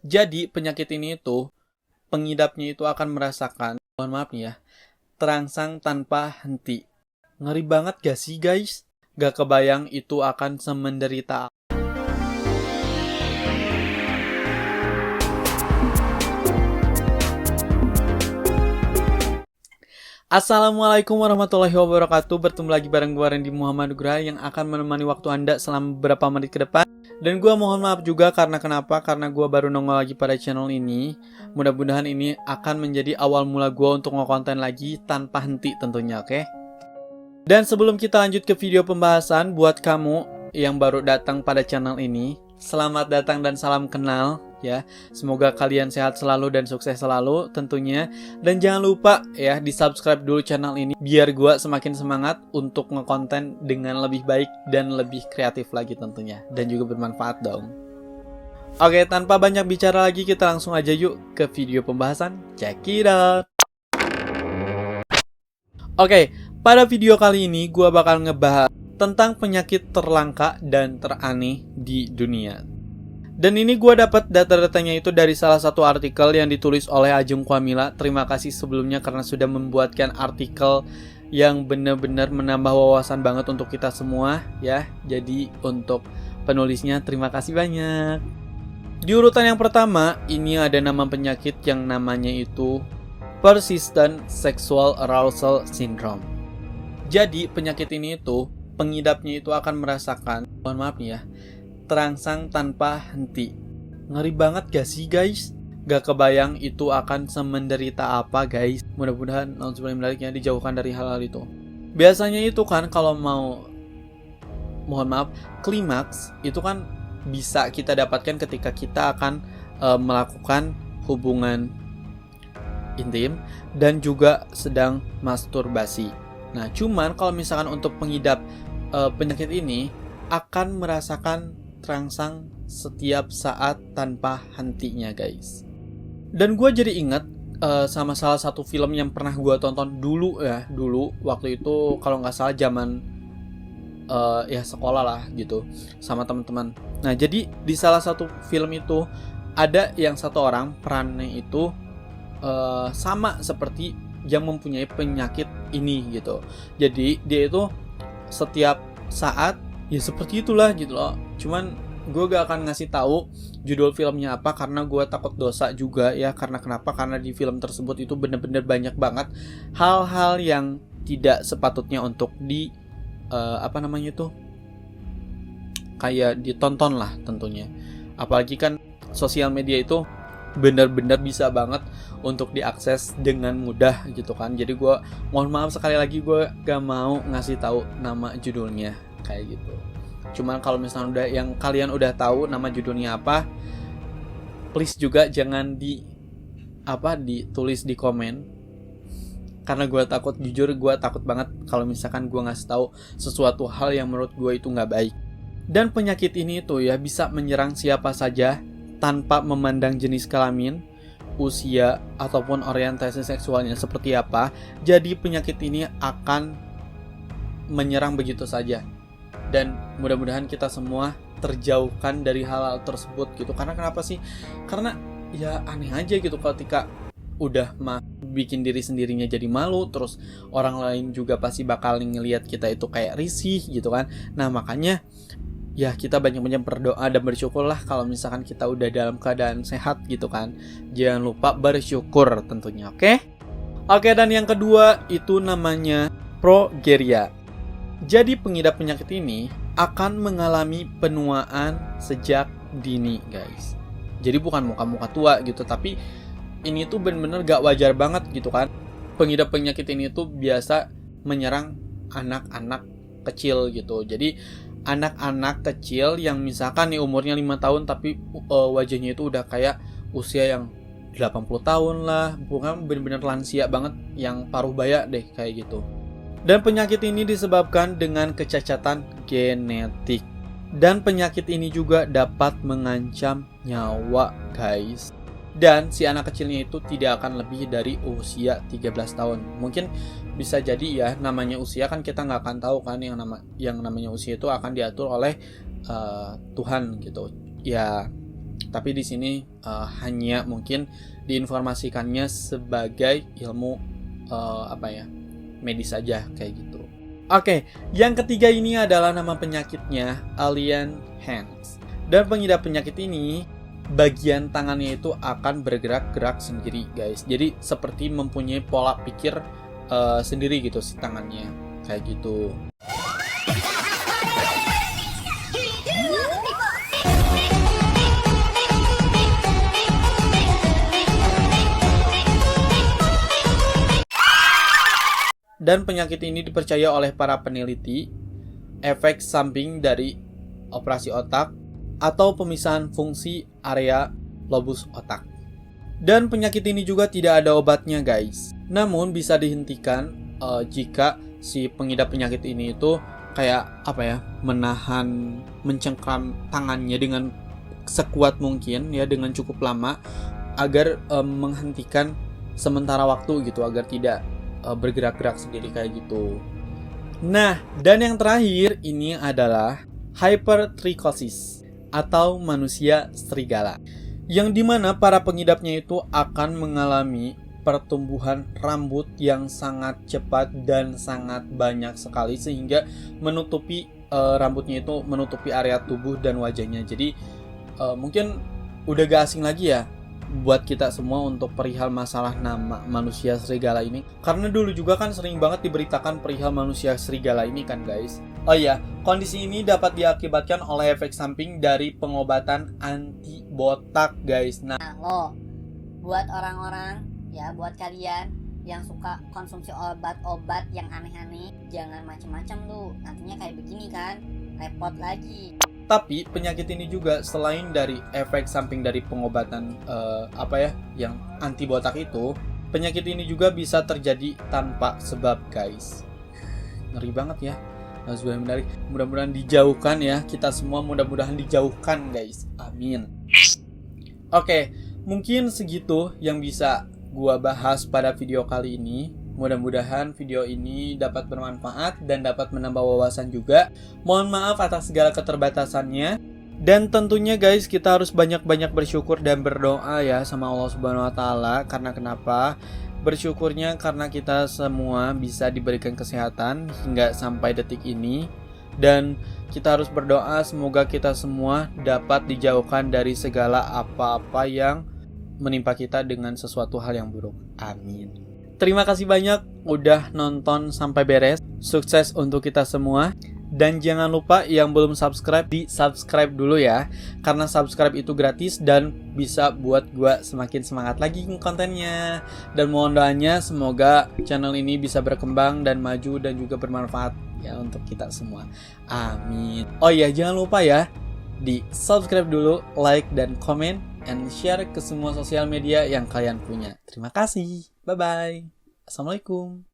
Jadi penyakit ini itu pengidapnya itu akan merasakan, mohon maaf nih ya, terangsang tanpa henti. Ngeri banget gak sih guys? Gak kebayang itu akan semenderita. Assalamualaikum warahmatullahi wabarakatuh. Bertemu lagi bareng gue Randy Muhammad Nugraha yang akan menemani waktu Anda selama beberapa menit ke depan. Dan gue mohon maaf juga karena kenapa? Karena gue baru nongol lagi pada channel ini. Mudah-mudahan ini akan menjadi awal mula gue untuk ngekonten lagi tanpa henti tentunya, oke? Dan sebelum kita lanjut ke video pembahasan, buat kamu yang baru datang pada channel ini, selamat datang dan salam kenal ya. Semoga kalian sehat selalu dan sukses selalu tentunya. Dan jangan lupa ya di subscribe dulu channel ini biar gue semakin semangat untuk ngekonten dengan lebih baik dan lebih kreatif lagi tentunya. Dan juga bermanfaat dong. Oke, tanpa banyak bicara lagi kita langsung aja yuk ke video pembahasan. Check it out. Oke, pada video kali ini gue bakal ngebahas tentang penyakit terlangka dan teraneh di dunia. Dan ini gue dapat data-datanya itu dari salah satu artikel yang ditulis oleh Ajeng Kwamila. Terima kasih sebelumnya karena sudah membuatkan artikel yang benar-benar menambah wawasan banget untuk kita semua ya. Jadi untuk penulisnya terima kasih banyak. Di urutan yang pertama, ini ada nama penyakit yang namanya itu Persistent Sexual Arousal Syndrome. Jadi penyakit ini itu pengidapnya itu akan merasakan, mohon maaf nih ya, terangsang tanpa henti. Ngeri banget gak sih guys? Gak kebayang itu akan semenderita apa guys. Mudah-mudahan nauzubillahi dijauhkan dari hal-hal itu. Biasanya itu kan kalau mau, mohon maaf, klimaks itu kan bisa kita dapatkan ketika kita akan melakukan hubungan intim dan juga sedang masturbasi. Nah, cuman kalau misalkan untuk pengidap penyakit ini akan merasakan terangsang setiap saat tanpa hentinya guys. Dan gue jadi ingat sama salah satu film yang pernah gue tonton dulu waktu itu kalau nggak salah zaman ya sekolah lah gitu sama teman-teman. Nah jadi di salah satu film itu ada yang satu orang perannya itu sama seperti yang mempunyai penyakit ini gitu. Jadi dia itu setiap saat ya seperti itulah gitu loh. Cuman gue gak akan ngasih tahu judul filmnya apa karena gue takut dosa juga ya. Karena kenapa? Karena di film tersebut itu bener-bener banyak banget hal-hal yang tidak sepatutnya untuk di kayak ditonton lah tentunya. Apalagi kan sosial media itu benar-benar bisa banget untuk diakses dengan mudah gitu kan. Jadi gue mohon maaf sekali lagi, gue gak mau ngasih tahu nama judulnya kayak gitu. Cuman kalau misalnya yang kalian udah tahu nama judulnya apa, please juga jangan ditulis di komen. Karena gue takut, jujur gue takut banget kalau misalkan gue ngasih tahu sesuatu hal yang menurut gue itu nggak baik. Dan penyakit ini tuh ya bisa menyerang siapa saja tanpa memandang jenis kelamin, usia, ataupun orientasi seksualnya seperti apa. Jadi penyakit ini akan menyerang begitu saja. Dan mudah-mudahan kita semua terjauhkan dari hal-hal tersebut gitu. Karena kenapa sih? Karena ya aneh aja gitu ketika udah bikin diri sendirinya jadi malu, terus orang lain juga pasti bakal ngelihat kita itu kayak risih gitu kan. Nah makanya ya kita banyak-banyak berdoa dan bersyukurlah kalau misalkan kita udah dalam keadaan sehat gitu kan. Jangan lupa bersyukur tentunya, oke? Oke, dan yang kedua itu namanya progeria. Jadi pengidap penyakit ini akan mengalami penuaan sejak dini guys. Jadi bukan muka-muka tua gitu, tapi ini tuh bener-bener gak wajar banget gitu kan. Pengidap penyakit ini tuh biasa menyerang anak-anak kecil gitu. Jadi anak-anak kecil yang misalkan nih umurnya 5 tahun tapi wajahnya itu udah kayak usia yang 80 tahun lah. Bukan bener-bener lansia banget yang paruh baya deh kayak gitu. Dan penyakit ini disebabkan dengan kecacatan genetik. Dan penyakit ini juga dapat mengancam nyawa guys. Dan si anak kecilnya itu tidak akan lebih dari usia 13 tahun. Mungkin bisa jadi ya, namanya usia kan kita nggak akan tahu kan, yang namanya usia itu akan diatur oleh Tuhan gitu. Ya Tapi di sini hanya mungkin diinformasikannya sebagai ilmu medis saja kayak gitu. Oke, yang ketiga ini adalah nama penyakitnya Alien Hands. Dan pengidap penyakit ini bagian tangannya itu akan bergerak-gerak sendiri, guys. Jadi seperti mempunyai pola pikir sendiri gitu si tangannya, kayak gitu. Dan penyakit ini dipercaya oleh para peneliti efek samping dari operasi otak atau pemisahan fungsi area lobus otak. Dan penyakit ini juga tidak ada obatnya, guys. Namun bisa dihentikan jika si pengidap penyakit ini itu kayak mencengkram tangannya dengan sekuat mungkin ya, dengan cukup lama agar menghentikan sementara waktu gitu, agar tidak bergerak-gerak sendiri kayak gitu. Nah, dan yang terakhir ini adalah hypertrichosis atau manusia serigala, yang dimana para pengidapnya itu akan mengalami pertumbuhan rambut yang sangat cepat dan sangat banyak sekali, sehingga menutupi rambutnya itu menutupi area tubuh dan wajahnya. Jadi mungkin udah gak asing lagi ya buat kita semua untuk perihal masalah nama manusia serigala ini, karena dulu juga kan sering banget diberitakan perihal manusia serigala ini kan, guys. Oh iya, kondisi ini dapat diakibatkan oleh efek samping dari pengobatan anti botak, guys. Nah, buat orang-orang ya, buat kalian yang suka konsumsi obat-obat yang aneh-aneh, jangan macem-macem tuh, nantinya kayak begini kan, repot lagi. Tapi penyakit ini juga selain dari efek samping dari pengobatan yang anti botak itu, penyakit ini juga bisa terjadi tanpa sebab, guys. Ngeri banget ya. Mudah-mudahan dijauhkan ya, kita semua mudah-mudahan dijauhkan, guys. Amin. Oke, mungkin segitu yang bisa gua bahas pada video kali ini. Mudah-mudahan video ini dapat bermanfaat dan dapat menambah wawasan juga. Mohon maaf atas segala keterbatasannya. Dan tentunya guys, kita harus banyak-banyak bersyukur dan berdoa ya sama Allah Subhanahu wa taala. Karena kenapa? Bersyukurnya karena kita semua bisa diberikan kesehatan hingga sampai detik ini. Dan kita harus berdoa semoga kita semua dapat dijauhkan dari segala apa-apa yang menimpa kita dengan sesuatu hal yang buruk. Amin. Terima kasih banyak udah nonton sampai beres. Sukses untuk kita semua. Dan jangan lupa yang belum subscribe, di subscribe dulu ya. Karena subscribe itu gratis dan bisa buat gua semakin semangat lagi kontennya. Dan mohon doanya semoga channel ini bisa berkembang dan maju dan juga bermanfaat ya untuk kita semua. Amin. Oh iya, jangan lupa ya di subscribe dulu, like dan komen, and share ke semua sosial media yang kalian punya. Terima kasih. Bye-bye. Assalamualaikum.